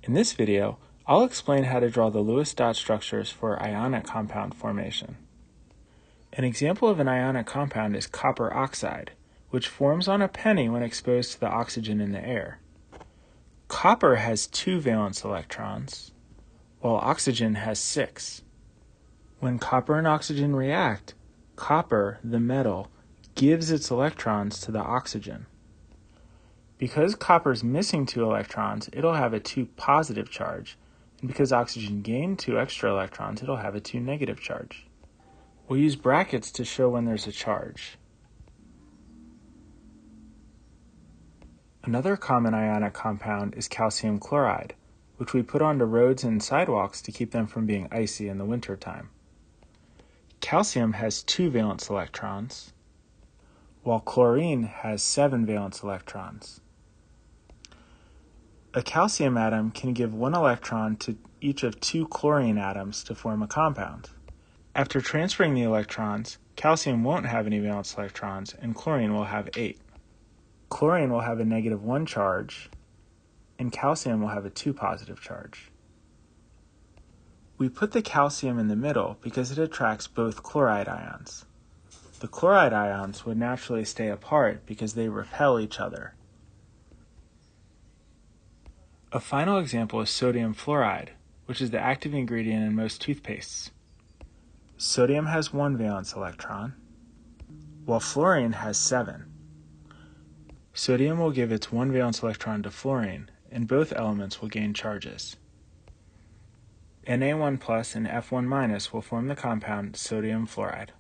In this video, I'll explain how to draw the Lewis dot structures for ionic compound formation. An example of an ionic compound is copper oxide, which forms on a penny when exposed to the oxygen in the air. Copper has 2 valence electrons, while oxygen has 6. When copper and oxygen react, copper, the metal, gives its electrons to the oxygen. Because copper is missing 2 electrons, it'll have a 2 positive charge, and because oxygen gained 2 extra electrons, it'll have a 2 negative charge. We'll use brackets to show when there's a charge. Another common ionic compound is calcium chloride, which we put onto roads and sidewalks to keep them from being icy in the wintertime. Calcium has 2 valence electrons, while chlorine has 7 valence electrons. A calcium atom can give 1 electron to each of 2 chlorine atoms to form a compound. After transferring the electrons, calcium won't have any valence electrons and chlorine will have 8. Chlorine will have a -1 charge, and calcium will have a 2 positive charge. We put the calcium in the middle because it attracts both chloride ions. The chloride ions would naturally stay apart because they repel each other. A final example is sodium fluoride, which is the active ingredient in most toothpastes. Sodium has 1 valence electron, while fluorine has 7. Sodium will give its 1 valence electron to fluorine, and both elements will gain charges. Na1+ and F1- will form the compound sodium fluoride.